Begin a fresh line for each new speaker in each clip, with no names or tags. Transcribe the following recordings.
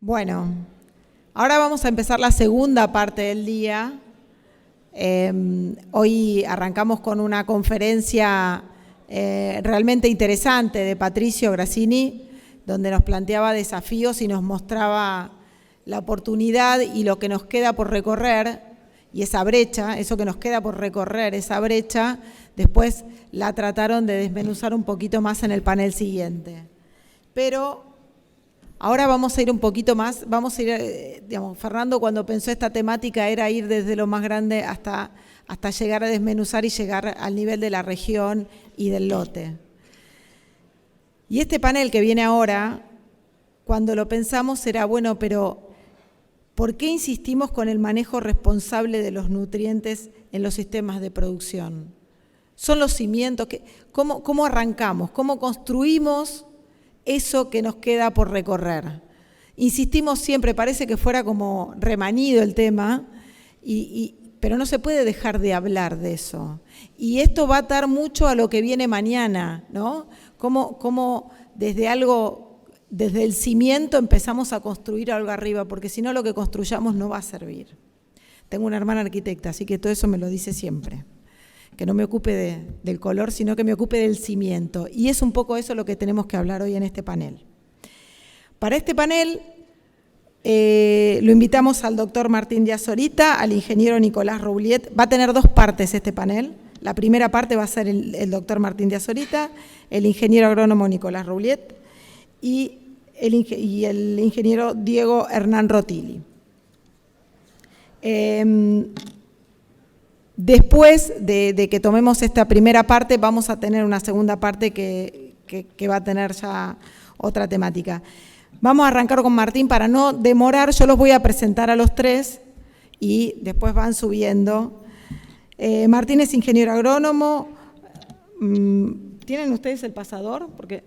Bueno, ahora vamos a empezar la segunda parte del día. Hoy arrancamos con una conferencia realmente interesante de Patricio Grassini, donde nos planteaba desafíos y nos mostraba la oportunidad y lo que nos queda por recorrer, y esa brecha, eso que nos queda por recorrer, esa brecha, después la trataron de desmenuzar un poquito más en el panel siguiente. Pero ahora vamos a ir un poquito más, vamos a ir, Fernando cuando pensó esta temática era ir desde lo más grande hasta llegar a desmenuzar y llegar al nivel de la región y del lote. Y este panel que viene ahora, cuando lo pensamos era, bueno, pero ¿por qué insistimos con el manejo responsable de los nutrientes en los sistemas de producción? Son los cimientos, ¿cómo arrancamos? ¿Cómo construimos eso que nos queda por recorrer? Insistimos siempre, parece que fuera como remanido el tema, pero no se puede dejar de hablar de eso. Y esto va a atar mucho a lo que viene mañana, ¿no? Cómo desde el cimiento empezamos a construir algo arriba, porque si no lo que construyamos no va a servir. Tengo una hermana arquitecta, así que todo eso me lo dice siempre. Que no me ocupe del color, sino que me ocupe del cimiento. Y es un poco eso lo que tenemos que hablar hoy en este panel. Para este panel lo invitamos al doctor Martín Díaz Zorita, al ingeniero Nicolás Rouliet. Va a tener dos partes este panel. La primera parte va a ser el doctor Martín Díaz Zorita, el ingeniero agrónomo Nicolás Rouliet y el ingeniero Diego Hernán Rotili. Después de que tomemos esta primera parte, vamos a tener una segunda parte que va a tener ya otra temática. Vamos a arrancar con Martín para no demorar. Yo los voy a presentar a los tres y después van subiendo. Martín es ingeniero agrónomo. ¿Tienen ustedes el pasador? Porque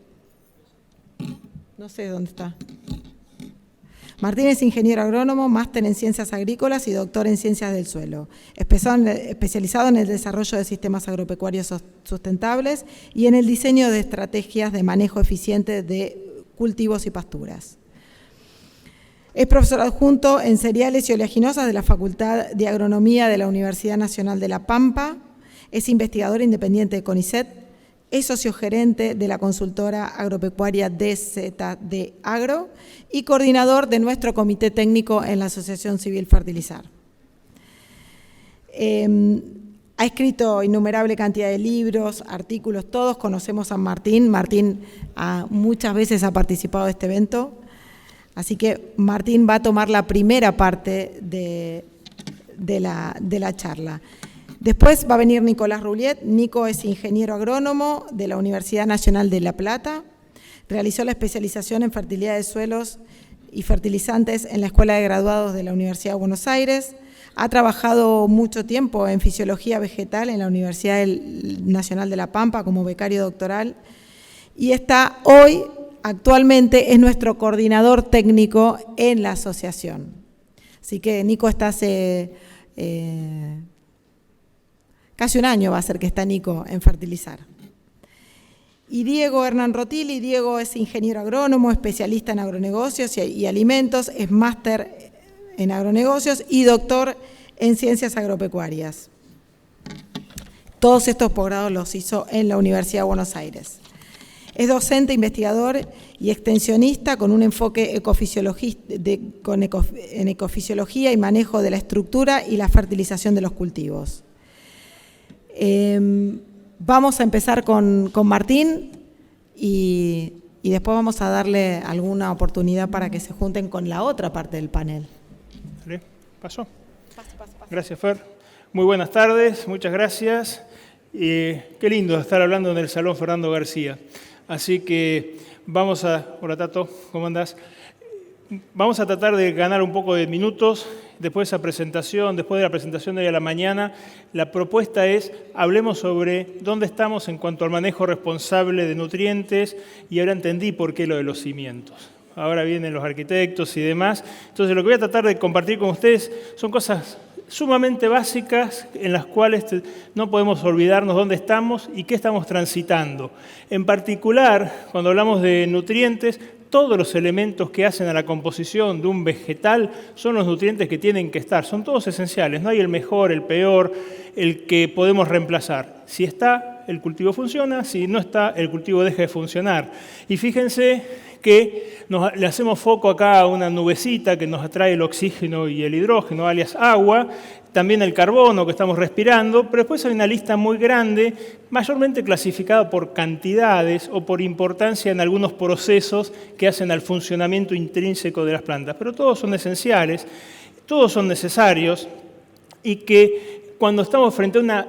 no sé dónde está. Martín es ingeniero agrónomo, máster en ciencias agrícolas y doctor en ciencias del suelo, especializado en el desarrollo de sistemas agropecuarios sustentables y en el diseño de estrategias de manejo eficiente de cultivos y pasturas. Es profesor adjunto en cereales y oleaginosas de la Facultad de Agronomía de la Universidad Nacional de La Pampa, es investigador independiente de CONICET, es socio gerente de la consultora agropecuaria DZD Agro y coordinador de nuestro comité técnico en la Asociación Civil Fertilizar. Ha escrito innumerable cantidad de libros, artículos, todos conocemos a Martín. Martín muchas veces ha participado de este evento, así que Martín va a tomar la primera parte de la charla. Después va a venir Nicolás Rouliet. Nico es ingeniero agrónomo de la Universidad Nacional de La Plata. Realizó la especialización en fertilidad de suelos y fertilizantes en la Escuela de Graduados de la Universidad de Buenos Aires. Ha trabajado mucho tiempo en fisiología vegetal en la Universidad Nacional de La Pampa como becario doctoral. Y está hoy, actualmente, es nuestro coordinador técnico en la asociación. Así que Nico está hace casi un año va a ser que está Nico en Fertilizar. Y Diego Hernán Rotili. Diego es ingeniero agrónomo, especialista en agronegocios y alimentos, es máster en agronegocios y doctor en ciencias agropecuarias. Todos estos posgrados los hizo en la Universidad de Buenos Aires. Es docente, investigador y extensionista con un enfoque en ecofisiología y manejo de la estructura y la fertilización de los cultivos. Vamos a empezar con Martín y después vamos a darle alguna oportunidad para que se junten con la otra parte del panel.
¿Vale? ¿Pasó? Pase. Gracias, Fer. Muy buenas tardes, muchas gracias. Qué lindo estar hablando en el Salón Fernando García. Así que hola Tato, ¿cómo andás? Vamos a tratar de ganar un poco de minutos después de la presentación de hoy a la mañana. La propuesta es, hablemos sobre dónde estamos en cuanto al manejo responsable de nutrientes y ahora entendí por qué lo de los cimientos. Ahora vienen los arquitectos y demás. Entonces lo que voy a tratar de compartir con ustedes son cosas sumamente básicas en las cuales no podemos olvidarnos dónde estamos y qué estamos transitando. En particular, cuando hablamos de nutrientes, todos los elementos que hacen a la composición de un vegetal son los nutrientes que tienen que estar. Son todos esenciales, no hay el mejor, el peor, el que podemos reemplazar. Si está, el cultivo funciona, si no está, el cultivo deja de funcionar. Y fíjense que le hacemos foco acá a una nubecita que nos atrae el oxígeno y el hidrógeno, alias agua, también el carbono que estamos respirando, pero después hay una lista muy grande, mayormente clasificada por cantidades o por importancia en algunos procesos que hacen al funcionamiento intrínseco de las plantas. Pero todos son esenciales, todos son necesarios, y que cuando estamos frente a una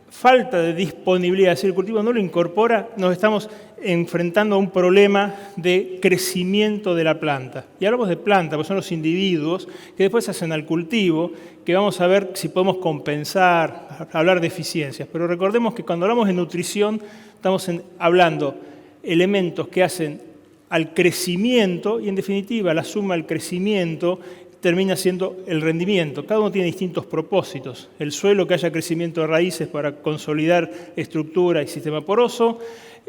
falta de disponibilidad, si el cultivo no lo incorpora, nos estamos enfrentando a un problema de crecimiento de la planta. Y hablamos de planta, porque son los individuos que después hacen al cultivo, que vamos a ver si podemos compensar, hablar de eficiencias. Pero recordemos que cuando hablamos de nutrición, estamos hablando elementos que hacen al crecimiento, y en definitiva la suma del crecimiento termina siendo el rendimiento. Cada uno tiene distintos propósitos. El suelo, que haya crecimiento de raíces para consolidar estructura y sistema poroso.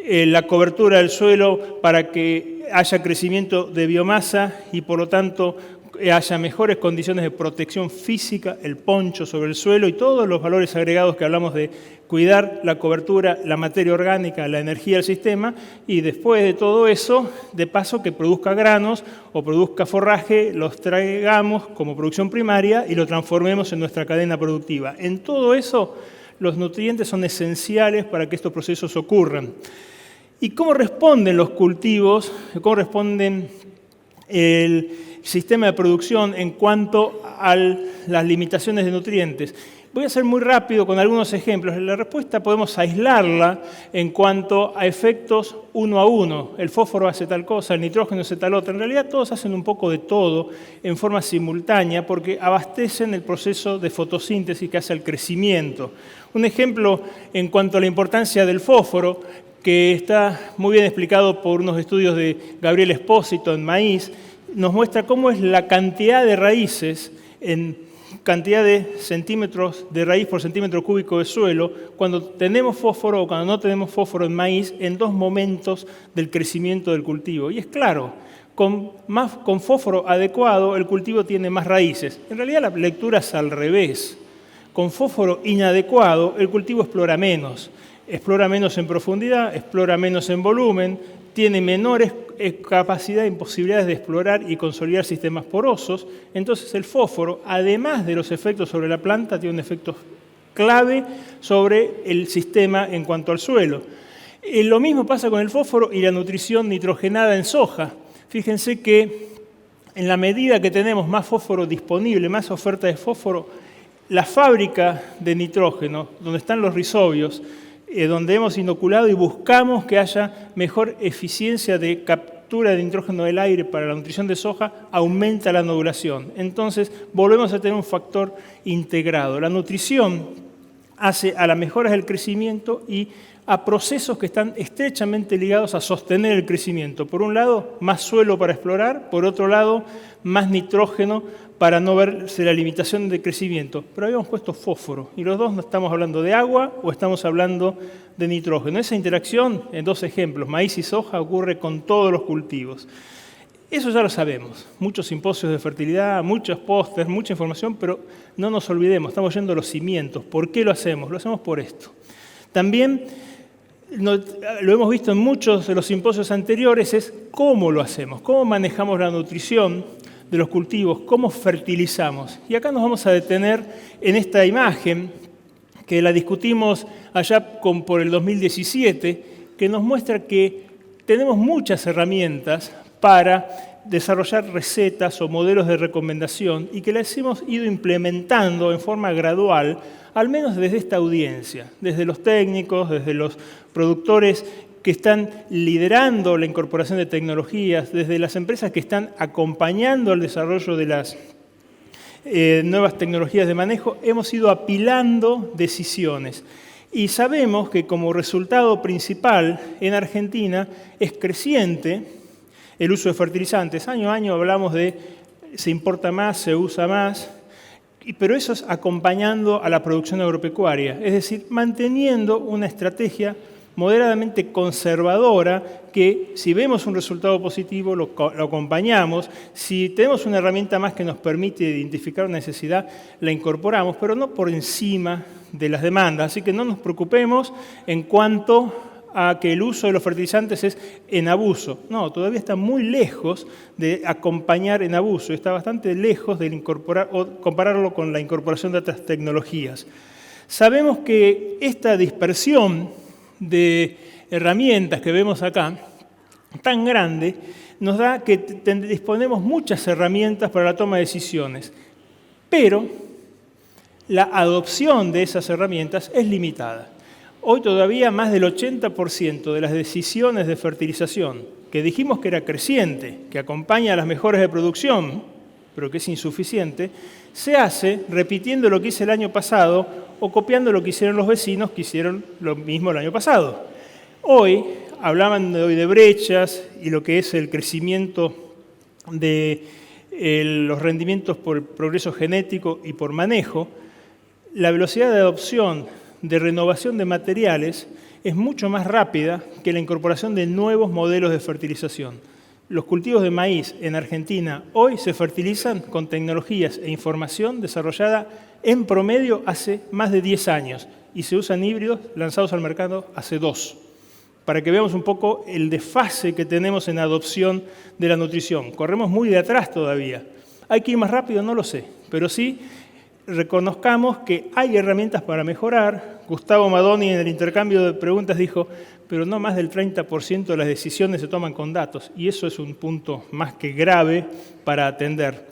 La cobertura del suelo para que haya crecimiento de biomasa y por lo tanto haya mejores condiciones de protección física, el poncho sobre el suelo y todos los valores agregados que hablamos de cuidar la cobertura, la materia orgánica, la energía del sistema, y después de todo eso, de paso que produzca granos o produzca forraje, los traigamos como producción primaria y lo transformemos en nuestra cadena productiva. En todo eso, los nutrientes son esenciales para que estos procesos ocurran. ¿Y cómo responden los cultivos? ¿Cómo responden el sistema de producción en cuanto a las limitaciones de nutrientes? Voy a ser muy rápido con algunos ejemplos. La respuesta podemos aislarla en cuanto a efectos uno a uno. El fósforo hace tal cosa, el nitrógeno hace tal otra. En realidad todos hacen un poco de todo en forma simultánea porque abastecen el proceso de fotosíntesis que hace al crecimiento. Un ejemplo en cuanto a la importancia del fósforo, que está muy bien explicado por unos estudios de Gabriel Espósito en maíz, nos muestra cómo es la cantidad de raíces en cantidad de centímetros de raíz por centímetro cúbico de suelo cuando tenemos fósforo o cuando no tenemos fósforo en maíz en dos momentos del crecimiento del cultivo. Y es claro, con fósforo adecuado el cultivo tiene más raíces. En realidad la lectura es al revés. Con fósforo inadecuado el cultivo explora menos en profundidad, explora menos en volumen, tiene menores capacidad y posibilidades de explorar y consolidar sistemas porosos. Entonces el fósforo, además de los efectos sobre la planta, tiene un efecto clave sobre el sistema en cuanto al suelo. Lo mismo pasa con el fósforo y la nutrición nitrogenada en soja. Fíjense que en la medida que tenemos más fósforo disponible, más oferta de fósforo, la fábrica de nitrógeno, donde están los rizobios, donde hemos inoculado y buscamos que haya mejor eficiencia de captura de nitrógeno del aire para la nutrición de soja, aumenta la nodulación. Entonces, volvemos a tener un factor integrado. La nutrición hace a las mejoras del crecimiento y a procesos que están estrechamente ligados a sostener el crecimiento. Por un lado, más suelo para explorar, por otro lado, más nitrógeno para no verse la limitación de crecimiento. Pero habíamos puesto fósforo, y los dos no estamos hablando de agua o estamos hablando de nitrógeno. Esa interacción, en dos ejemplos, maíz y soja, ocurre con todos los cultivos. Eso ya lo sabemos. Muchos simposios de fertilidad, muchos pósters, mucha información, pero no nos olvidemos, estamos yendo a los cimientos. ¿Por qué lo hacemos? Lo hacemos por esto. También lo hemos visto en muchos de los simposios anteriores, es cómo lo hacemos, cómo manejamos la nutrición de los cultivos, cómo fertilizamos. Y acá nos vamos a detener en esta imagen, que la discutimos allá por el 2017, que nos muestra que tenemos muchas herramientas para desarrollar recetas o modelos de recomendación y que las hemos ido implementando en forma gradual, al menos desde esta audiencia, desde los técnicos, desde los productores que están liderando la incorporación de tecnologías, desde las empresas que están acompañando el desarrollo de las nuevas tecnologías de manejo, hemos ido apilando decisiones. Y sabemos que como resultado principal en Argentina es creciente el uso de fertilizantes. Año a año hablamos de se importa más, se usa más, pero eso es acompañando a la producción agropecuaria, es decir, manteniendo una estrategia moderadamente conservadora, que si vemos un resultado positivo lo acompañamos, si tenemos una herramienta más que nos permite identificar una necesidad, la incorporamos, pero no por encima de las demandas. Así que no nos preocupemos en cuanto a que el uso de los fertilizantes es en abuso. No, todavía está muy lejos de acompañar en abuso, está bastante lejos de incorporar o compararlo con la incorporación de otras tecnologías. Sabemos que esta dispersión de herramientas que vemos acá, tan grande, nos da que disponemos muchas herramientas para la toma de decisiones, pero la adopción de esas herramientas es limitada. Hoy todavía más del 80% de las decisiones de fertilización, que dijimos que era creciente, que acompaña a las mejoras de producción, pero que es insuficiente, se hace repitiendo lo que hice el año pasado o copiando lo que hicieron los vecinos que hicieron lo mismo el año pasado. Hoy hablaban de brechas y lo que es el crecimiento de los rendimientos por progreso genético y por manejo. La velocidad de adopción de renovación de materiales es mucho más rápida que la incorporación de nuevos modelos de fertilización. Los cultivos de maíz en Argentina hoy se fertilizan con tecnologías e información desarrollada en promedio hace más de 10 años y se usan híbridos lanzados al mercado hace 2, para que veamos un poco el desfase que tenemos en adopción de la nutrición. Corremos muy de atrás todavía. ¿Hay que ir más rápido? No lo sé, pero sí reconozcamos que hay herramientas para mejorar. Gustavo Madoni en el intercambio de preguntas dijo, pero no más del 30% de las decisiones se toman con datos, y eso es un punto más que grave para atender.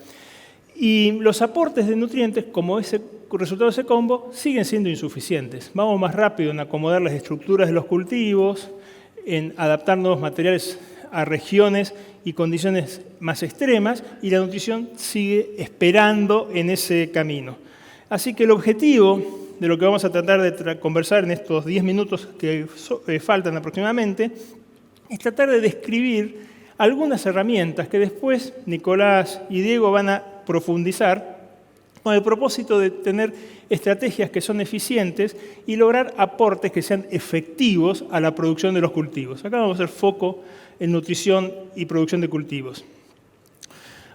Y los aportes de nutrientes, como ese resultado de ese combo, siguen siendo insuficientes. Vamos más rápido en acomodar las estructuras de los cultivos, en adaptar nuevos materiales a regiones y condiciones más extremas, y la nutrición sigue esperando en ese camino. Así que el objetivo de lo que vamos a tratar de conversar en estos 10 minutos que faltan aproximadamente es tratar de describir algunas herramientas que después Nicolás y Diego van a profundizar con el propósito de tener estrategias que son eficientes y lograr aportes que sean efectivos a la producción de los cultivos. Acá vamos a hacer foco en nutrición y producción de cultivos.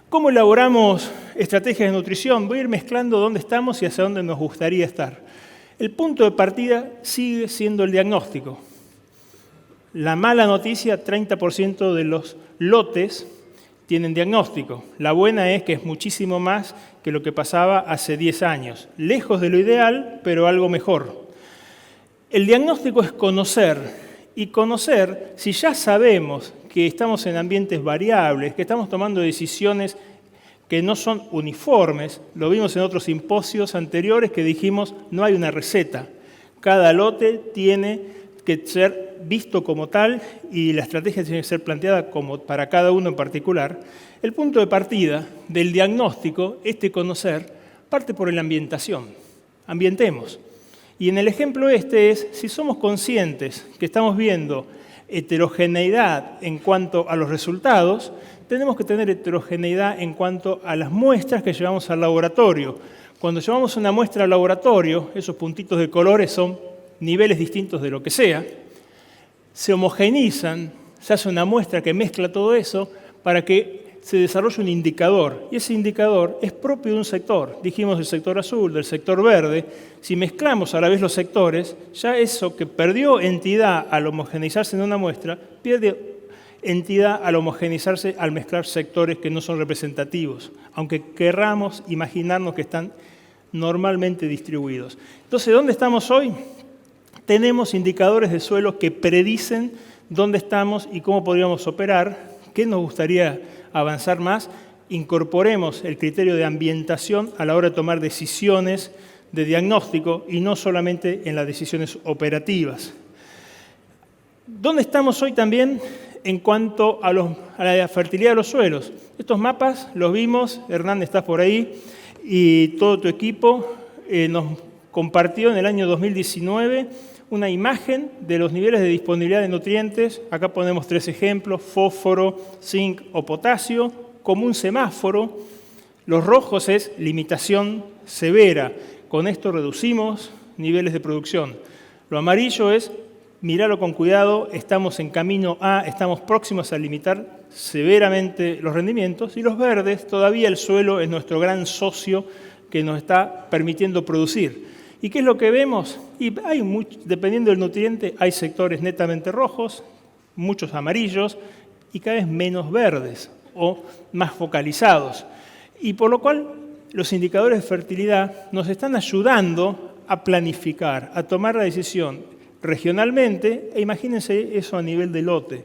¿Cómo elaboramos estrategias de nutrición? Voy a ir mezclando dónde estamos y hacia dónde nos gustaría estar. El punto de partida sigue siendo el diagnóstico. La mala noticia, 30% de los lotes tienen diagnóstico. La buena es que es muchísimo más que lo que pasaba hace 10 años. Lejos de lo ideal, pero algo mejor. El diagnóstico es conocer, y conocer, si ya sabemos que estamos en ambientes variables, que estamos tomando decisiones que no son uniformes, lo vimos en otros simposios anteriores que dijimos no hay una receta. Cada lote tiene que ser visto como tal y la estrategia tiene que ser planteada como para cada uno en particular. El punto de partida del diagnóstico, conocer, parte por la ambientación. Ambientemos. Y en el ejemplo es, si somos conscientes que estamos viendo heterogeneidad en cuanto a los resultados, tenemos que tener heterogeneidad en cuanto a las muestras que llevamos al laboratorio. Cuando llevamos una muestra al laboratorio, esos puntitos de colores son niveles distintos de lo que sea, se homogeneizan, se hace una muestra que mezcla todo eso para que se desarrolle un indicador, y ese indicador es propio de un sector. Dijimos del sector azul, del sector verde. Si mezclamos a la vez los sectores, ya eso que perdió entidad al homogeneizarse en una muestra, pierde entidad al homogeneizarse al mezclar sectores que no son representativos, aunque querramos imaginarnos que están normalmente distribuidos. Entonces, ¿dónde estamos hoy? Tenemos indicadores de suelo que predicen dónde estamos y cómo podríamos operar. ¿Qué nos gustaría avanzar más? Incorporemos el criterio de ambientación a la hora de tomar decisiones de diagnóstico y no solamente en las decisiones operativas. ¿Dónde estamos hoy también en cuanto a la fertilidad de los suelos? Estos mapas los vimos, Hernán, estás por ahí, y todo tu equipo nos compartió en el año 2019 una imagen de los niveles de disponibilidad de nutrientes. Acá ponemos 3 ejemplos: fósforo, zinc o potasio, como un semáforo. Los rojos es limitación severa. Con esto reducimos niveles de producción. Lo amarillo es míralo con cuidado, estamos en camino estamos próximos a limitar severamente los rendimientos, y los verdes, todavía el suelo es nuestro gran socio que nos está permitiendo producir. ¿Y qué es lo que vemos? Y dependiendo del nutriente, hay sectores netamente rojos, muchos amarillos y cada vez menos verdes o más focalizados. Y por lo cual los indicadores de fertilidad nos están ayudando a planificar, a tomar la decisión regionalmente, e imagínense eso a nivel de lote,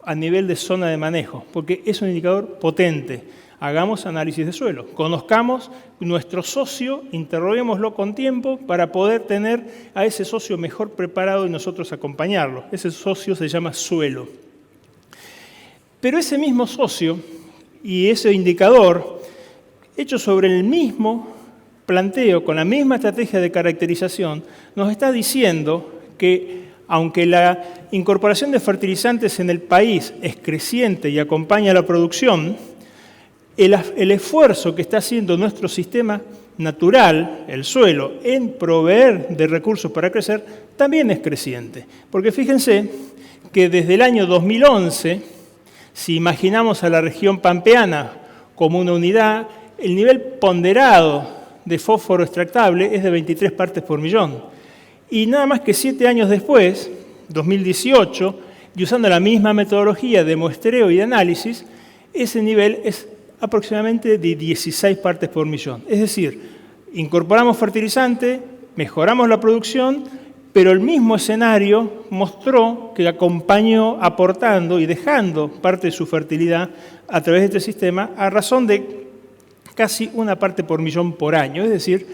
a nivel de zona de manejo, porque es un indicador potente. Hagamos análisis de suelo, conozcamos nuestro socio, interroguémoslo con tiempo para poder tener a ese socio mejor preparado y nosotros acompañarlo. Ese socio se llama suelo. Pero ese mismo socio y ese indicador, hecho sobre el mismo planteo, con la misma estrategia de caracterización, nos está diciendo que aunque la incorporación de fertilizantes en el país es creciente y acompaña la producción, el esfuerzo que está haciendo nuestro sistema natural, el suelo, en proveer de recursos para crecer, también es creciente. Porque fíjense que desde el año 2011, si imaginamos a la región pampeana como una unidad, el nivel ponderado de fósforo extractable es de 23 partes por millón. Y nada más que 7 años después, 2018, y usando la misma metodología de muestreo y de análisis, ese nivel es aproximadamente de 16 partes por millón. Es decir, incorporamos fertilizante, mejoramos la producción, pero el mismo escenario mostró que acompañó aportando y dejando parte de su fertilidad a través de este sistema a razón de casi 1 parte por millón por año. Es decir,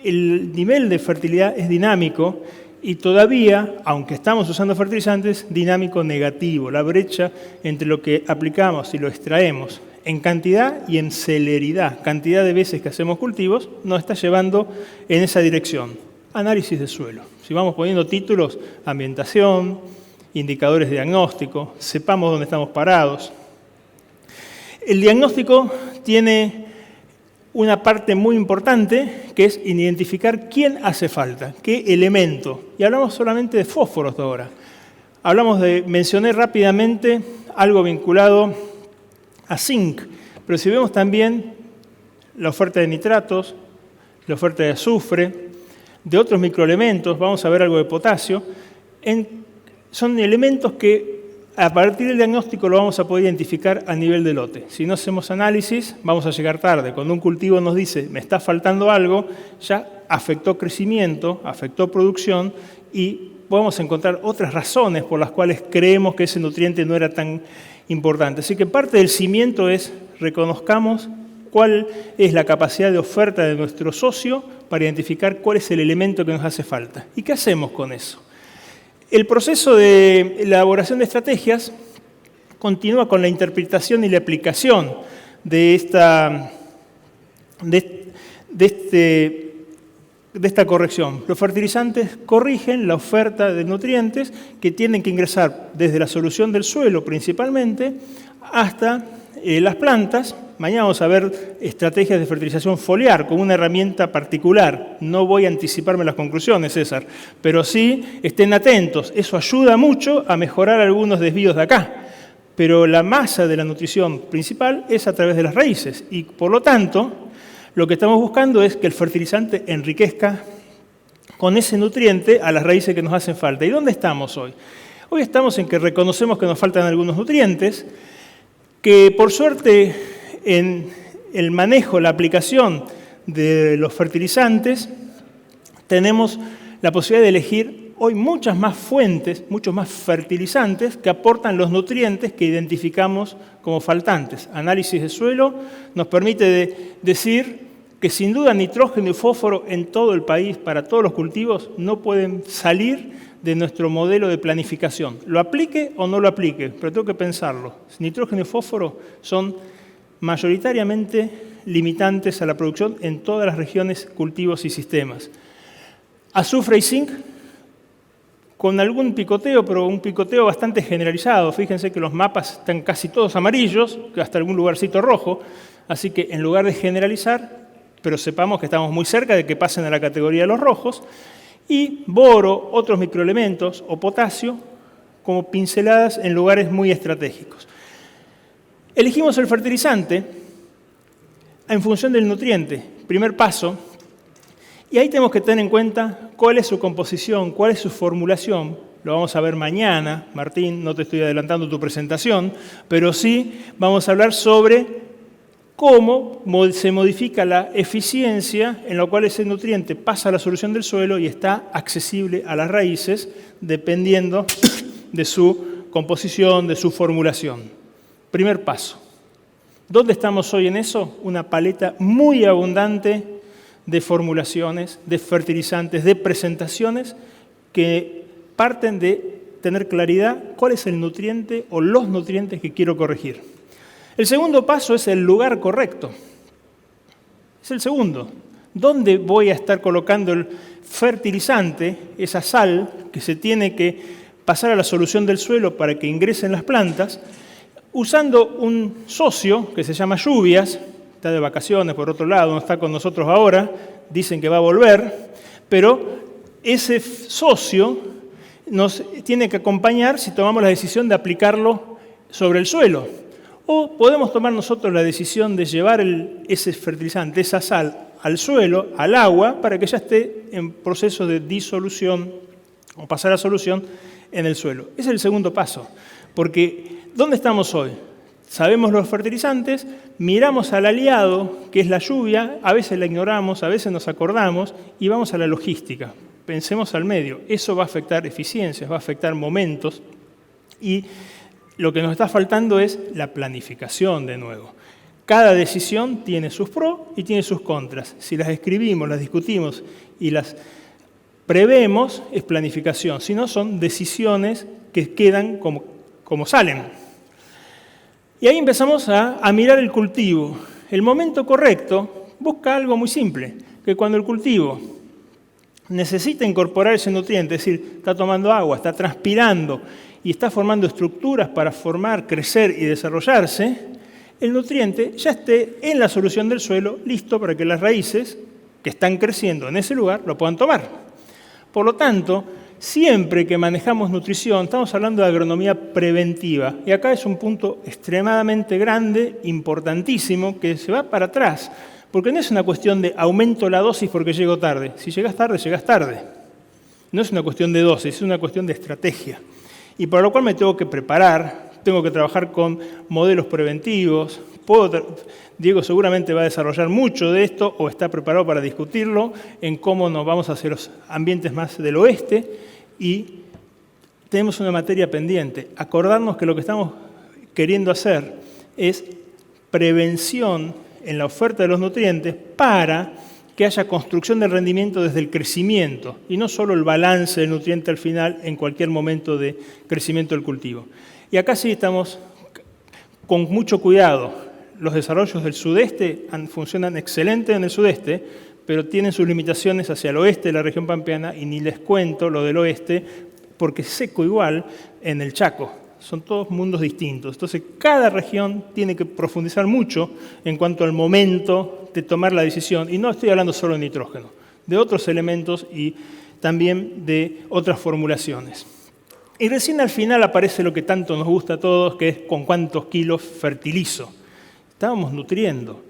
el nivel de fertilidad es dinámico y todavía, aunque estamos usando fertilizantes, dinámico negativo. La brecha entre lo que aplicamos y lo extraemos en cantidad y en celeridad, cantidad de veces que hacemos cultivos, nos está llevando en esa dirección. Análisis de suelo. Si vamos poniendo títulos, ambientación, indicadores de diagnóstico, sepamos dónde estamos parados. El diagnóstico tiene una parte muy importante, que es identificar quién hace falta, qué elemento. Y hablamos solamente de fósforos ahora. Mencioné rápidamente algo vinculado a zinc, pero si vemos también la oferta de nitratos, la oferta de azufre, de otros microelementos, vamos a ver algo de potasio, son elementos que a partir del diagnóstico lo vamos a poder identificar a nivel de lote. Si no hacemos análisis, vamos a llegar tarde. Cuando un cultivo nos dice, me está faltando algo, ya afectó crecimiento, afectó producción y podemos encontrar otras razones por las cuales creemos que ese nutriente no era tan importante. Así que parte del cimiento es reconozcamos cuál es la capacidad de oferta de nuestro socio para identificar cuál es el elemento que nos hace falta. ¿Y qué hacemos con eso? El proceso de elaboración de estrategias continúa con la interpretación y la aplicación de esta corrección. Los fertilizantes corrigen la oferta de nutrientes que tienen que ingresar desde la solución del suelo principalmente hasta las plantas. Mañana vamos a ver estrategias de fertilización foliar como una herramienta particular. No voy a anticiparme las conclusiones, César, pero sí estén atentos. Eso ayuda mucho a mejorar algunos desvíos de acá. Pero la masa de la nutrición principal es a través de las raíces y, por lo tanto, lo que estamos buscando es que el fertilizante enriquezca con ese nutriente a las raíces que nos hacen falta. ¿Y dónde estamos hoy? Hoy estamos en que reconocemos que nos faltan algunos nutrientes, que por suerte en el manejo, la aplicación de los fertilizantes, tenemos la posibilidad de elegir hoy muchas más fuentes, muchos más fertilizantes que aportan los nutrientes que identificamos como faltantes. Análisis de suelo nos permite decir que sin duda nitrógeno y fósforo en todo el país, para todos los cultivos, no pueden salir de nuestro modelo de planificación. Lo aplique o no lo aplique, pero tengo que pensarlo. Nitrógeno y fósforo son mayoritariamente limitantes a la producción en todas las regiones, cultivos y sistemas. Azufre y zinc, con algún picoteo, pero un picoteo bastante generalizado. Fíjense que los mapas están casi todos amarillos, hasta algún lugarcito rojo, así que en lugar de generalizar, pero sepamos que estamos muy cerca de que pasen a la categoría de los rojos, y boro, otros microelementos o potasio como pinceladas en lugares muy estratégicos. Elegimos el fertilizante en función del nutriente, primer paso, y ahí tenemos que tener en cuenta cuál es su composición, cuál es su formulación. Lo vamos a ver mañana, Martín, no te estoy adelantando tu presentación, pero sí vamos a hablar sobre cómo se modifica la eficiencia en la cual ese nutriente pasa a la solución del suelo y está accesible a las raíces dependiendo de su composición, de su formulación. Primer paso. ¿Dónde estamos hoy en eso? Una paleta muy abundante de formulaciones, de fertilizantes, de presentaciones que parten de tener claridad cuál es el nutriente o los nutrientes que quiero corregir. El segundo paso es el lugar correcto. Es el segundo. ¿Dónde voy a estar colocando el fertilizante, esa sal que se tiene que pasar a la solución del suelo para que ingresen las plantas? Usando un socio que se llama lluvias, está de vacaciones por otro lado, no está con nosotros ahora, dicen que va a volver, pero ese socio nos tiene que acompañar si tomamos la decisión de aplicarlo sobre el suelo. O podemos tomar nosotros la decisión de llevar ese fertilizante, esa sal, al suelo, al agua, para que ya esté en proceso de disolución o pasar a solución en el suelo. Ese es el segundo paso, porque ¿dónde estamos hoy? Sabemos los fertilizantes, miramos al aliado, que es la lluvia, a veces la ignoramos, a veces nos acordamos, y vamos a la logística. Pensemos al medio. Eso va a afectar eficiencias, va a afectar momentos, y lo que nos está faltando es la planificación de nuevo. Cada decisión tiene sus pros y tiene sus contras. Si las escribimos, las discutimos y las prevemos, es planificación. Si no, son decisiones que quedan como salen. Y ahí empezamos a mirar el cultivo. El momento correcto busca algo muy simple, que cuando el cultivo necesita incorporar ese nutriente, es decir, está tomando agua, está transpirando y está formando estructuras para formar, crecer y desarrollarse, el nutriente ya esté en la solución del suelo, listo para que las raíces que están creciendo en ese lugar lo puedan tomar. Por lo tanto, siempre que manejamos nutrición, estamos hablando de agronomía preventiva. Y acá es un punto extremadamente grande, importantísimo, que se va para atrás. Porque no es una cuestión de aumento la dosis porque llego tarde. Si llegas tarde, llegas tarde. No es una cuestión de dosis, es una cuestión de estrategia. Y para lo cual me tengo que preparar, tengo que trabajar con modelos preventivos. Diego seguramente va a desarrollar mucho de esto o está preparado para discutirlo en cómo nos vamos hacia los ambientes más del oeste, y tenemos una materia pendiente. Acordarnos que lo que estamos queriendo hacer es prevención en la oferta de los nutrientes para que haya construcción del rendimiento desde el crecimiento y no solo el balance del nutriente al final en cualquier momento de crecimiento del cultivo. Y acá sí estamos con mucho cuidado. Los desarrollos del sudeste funcionan excelente en el sudeste, pero tienen sus limitaciones hacia el oeste de la región pampeana, y ni les cuento lo del oeste, porque es seco igual en el Chaco. Son todos mundos distintos. Entonces, cada región tiene que profundizar mucho en cuanto al momento de tomar la decisión. Y no estoy hablando solo de nitrógeno, de otros elementos y también de otras formulaciones. Y recién al final aparece lo que tanto nos gusta a todos, que es con cuántos kilos fertilizo. Estábamos nutriendo.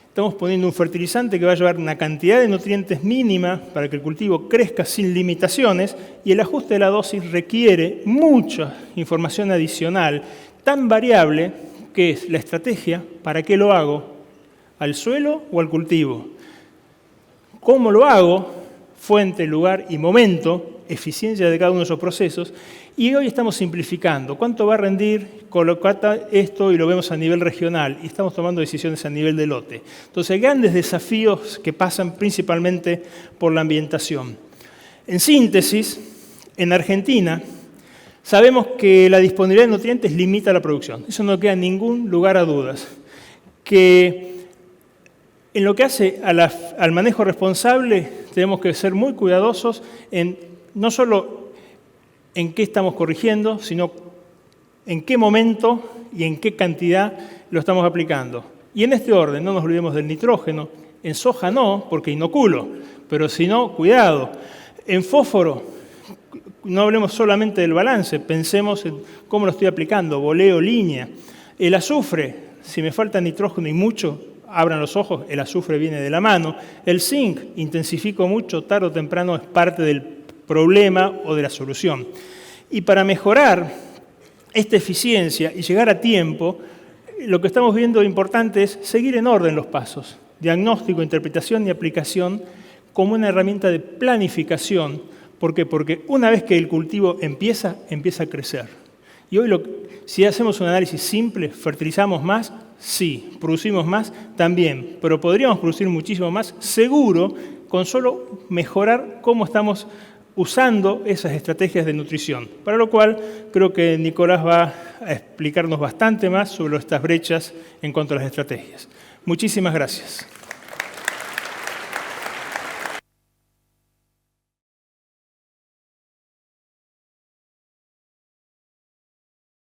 Estamos poniendo un fertilizante que va a llevar una cantidad de nutrientes mínima para que el cultivo crezca sin limitaciones, y el ajuste de la dosis requiere mucha información adicional, tan variable que es la estrategia, ¿para qué lo hago? ¿Al suelo o al cultivo? ¿Cómo lo hago? Fuente, lugar y momento, eficiencia de cada uno de esos procesos. Y hoy estamos simplificando. ¿Cuánto va a rendir? Colocar esto y lo vemos a nivel regional. Y estamos tomando decisiones a nivel de lote. Entonces, grandes desafíos que pasan principalmente por la ambientación. En síntesis, en Argentina, sabemos que la disponibilidad de nutrientes limita la producción. Eso no queda ningún lugar a dudas. Que en lo que hace al manejo responsable, tenemos que ser muy cuidadosos en no solo en qué estamos corrigiendo, sino en qué momento y en qué cantidad lo estamos aplicando. Y en este orden, no nos olvidemos del nitrógeno. En soja no, porque inoculo, pero si no, cuidado. En fósforo, no hablemos solamente del balance, pensemos en cómo lo estoy aplicando, boleo, línea. El azufre, si me falta nitrógeno y mucho, abran los ojos, el azufre viene de la mano. El zinc, intensifico mucho, tarde o temprano es parte del problema o de la solución. Y para mejorar esta eficiencia y llegar a tiempo, lo que estamos viendo importante es seguir en orden los pasos. Diagnóstico, interpretación y aplicación como una herramienta de planificación. ¿Por qué? Porque una vez que el cultivo empieza a crecer. Y hoy, si hacemos un análisis simple, ¿fertilizamos más? Sí. ¿Producimos más? También. Pero podríamos producir muchísimo más, seguro, con solo mejorar cómo estamos usando esas estrategias de nutrición. Para lo cual, creo que Nicolás va a explicarnos bastante más sobre estas brechas en cuanto a las estrategias. Muchísimas gracias.